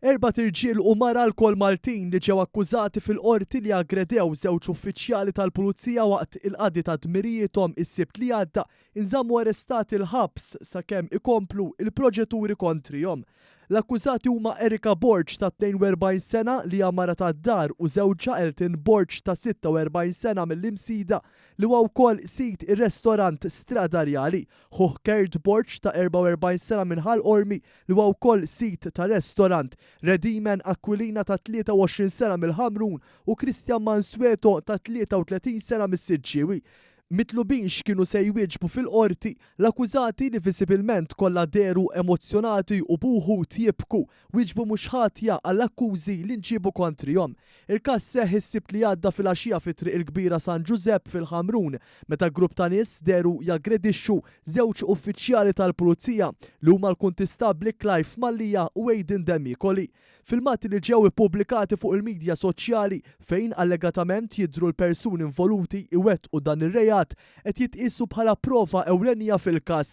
Erba' irġiel u mara l-kol Maltin li ġew akkużati fil-qorti li aggredew żewġ uffiċjali tal-Pulizija waqt il-qadi ta' dmirijietom is-sibt li għadda inżammu arrestati l-ħabs sakemm ikomplu il-proġetturi kontrihom. L-akkużati huma Erika Borg ta' 42 sena li hija mara tad-dar u żewġha Elton Borg ta' 46 sena mill-Imsida li huwa wkoll sit ir-restorant Stradarjali. Kurt Borg ta' 44 sena minn Ħall-Qormi li huwa wkoll sit ta' restorant. Redimen Aquilina ta' 23 sena mill-Ħamrun u Christian Mansueto ta' 33 sena mis-Siġġiewi. Mitlubinx kienu se jwieġbu fil-qorti l-akkużati li visibilment kollha deru emozzjonati u buħut jibku wieġbu mhux ħatja għall-akkużi li nġibu kontrihom. Il-każ seħħ is-sibt li għadda fil-għaxija fit-Triq il-Kbira San Giuseppe fil-Ħamrun meta grupp ta' nies deru jaggredixxu żewġ uffiċjali tal-Pulizija li huma l-kuntistabli Clive Mallija u Aidan Demikoli. Filmati li ġew ippubblikati fuq il-midja soċjali fejn allegatament jidhru l-persuni involuti iwettqu dan ir-rejat qed jitqisu bħala prova ewlenija fil-każ.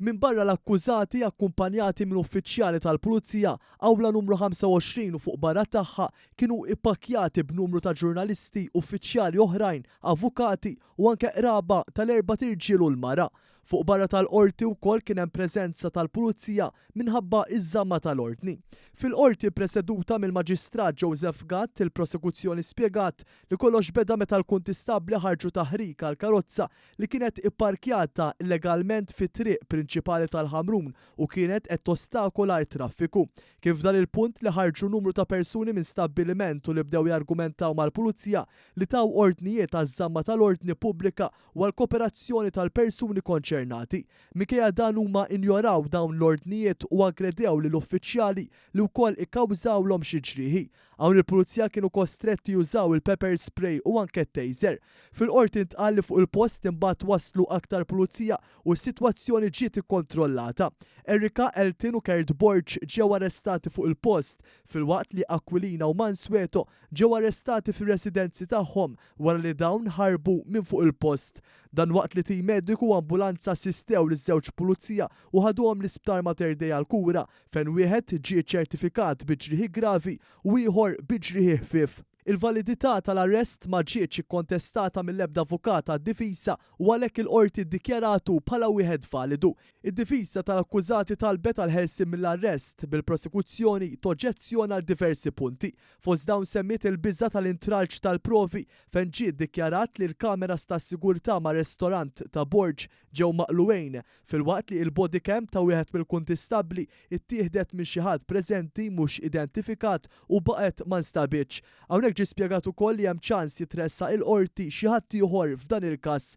Minn barra l-akkużati akkumpanjati minn uffiċjali tal-Pulizija awla numru 25 u fuq barra tagħha kienu ippakjati b'numru ta' ġurnalisti, uffiċjali oħrajn, avukati u anke qraba tal-erba' irġiel u l-mara. Fuq barra tal-qorti wkoll kien hemm preżenza tal-Pulizija minħabba iż-żamma tal-ordni. Fil-qorti preseduta mill-Maġistrat Joseph Gatt il-prosekuzzjoni spjegat li kollox beda meta l-kuntistabbli ħarġu taħrik għal karozza li kienet ipparkjata illegalment fit-triq prinċipali tal-Ħamrun u kienet qed tostakola t-traffiku. Kif dan il-punt li ħarġu numru ta' persuni minn stabbiliment u li bdew jargumentaw mal-Pulizija li taw ordnijiet għaż-żamma tal-ordni pubblika u għall-kooperazzjoni tal-persuni konċernati. Minkejja dan huma injoraw dawn l-ordnijiet u aggredew lil uffiċjali li wkoll ikkawżawlhom xi ġrieħi. Hawn il-Pulizija kienu kostretti jużaw il-pepper spray u anke taser. Fil-qorti ntqal li fuq il-post imbagħad waslu aktar pulizija u s-sitwazzjoni ġiet ikkontrollata. Erika, Elton u Kurt Borg ġew arrestati fuq il-post filwaqt li Aquilina u Mansueto ġew arrestati fir-residenzi tagħhom wara li dawn ħarbu minn fuq il-post. Dan waqt li tim mediku u ambulanza assistew liż-żewġ pulizija u ħaduhom l-isptar Mater Dei għall-kura fejn wieħed ġie ċertifikat bi ġrieħi gravi u ieħor bi ġrieħi ħfief. Il-validità tal-arrest ma ġietx ikkontestata mill-ebda avukat għad-difiża u għalhekk il-qorti ddikjaratu bħala wieħed validu. Id-difiża tal-akkużati talbet għal ħelsien mill-arrest bil-prosekuzzjoni toġġezzjona għal diversi punti. Fost dawn semmiet il-biża tal-intralġ tal-provi fejn ġiet ddikjarat li l-kameras tas-sigurtà ma' restorant ta' Borg ġew maqluwejn filwaqt li l-body cam ta' wieħed mill-kuntistabbli ittieħdet minn xi ħadd preżenti mhux identifikat u baqgħet ma nstabitx. Hawnhekk ġie spjegat ukoll li hemm ċans jitressaq il-qorti xi ħadd ieħor f'dan il-każ.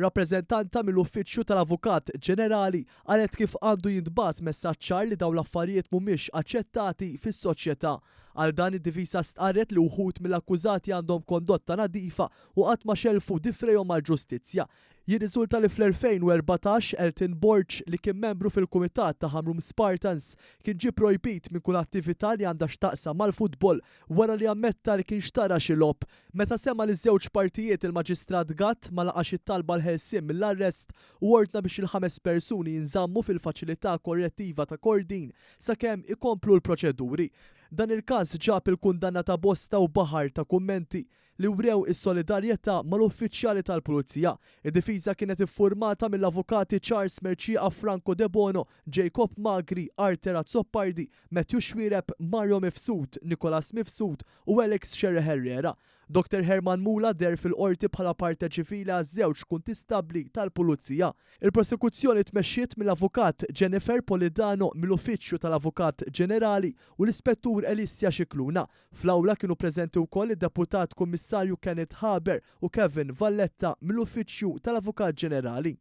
Rappreżentanta mill-Uffiċċju tal-Avukat Ġenerali qalet kif għandu jintbagħat messaġġ ċar li dawn l-affarijiet mhumiex aċċettati fis-soċjetà. Għal dan id-difiża stqarret li wħud mill-akkużati għandhom kondotta nadifa u qatt ma xelfu difrejhom mal-ġustizzja. Jirriżulta li fl-2014 Elton Borg li kien membru fil-Kumitat ta' Ħamrun Spartans kien ġie projbit minn kull attività li għandha x'taqsam mal-futbol wara li ammetta li kien xtara xi logħob. Meta sema li żewġ partijiet il-Maġistrat Gatt ma laqax it-talba l-ħelsien mill-arrest u ordna biex il-5 persuni jinżammu fil-faċilità korrettiva ta' Kordin sakemm ikomplu l-proċeduri. Dan il-każ ġab il-kundanna ta' bosta u baħar ta' kummenti li wrew is-solidarjetà mal-uffiċjali tal-Pulizija. Id-difiża kienet iffurmata mill-avukati Charles Mercia, Franco De Bono, Jacob Magri, Artera Zoppardi, Matthew Xwireb, Mario Mifsud, Nicolas Mifsud u Alex Sherry Herrera. Dr. Herman Mula der fil-qorti bħala parte ċivili għaż-żewġ kuntistabbli tal-Pulizija. Il-prosekuzzjoni tmexxiet mill-avukat Jennifer Polidano mill-Uffiċċju tal-Avukat Ġenerali u l-Ispettur Elisja Xikluna. Fl-awla kienu preżenti wkoll id-Deputat Kummissarju Kenneth Haber u Kevin Valletta mill-Uffiċċju tal-Avukat Ġenerali.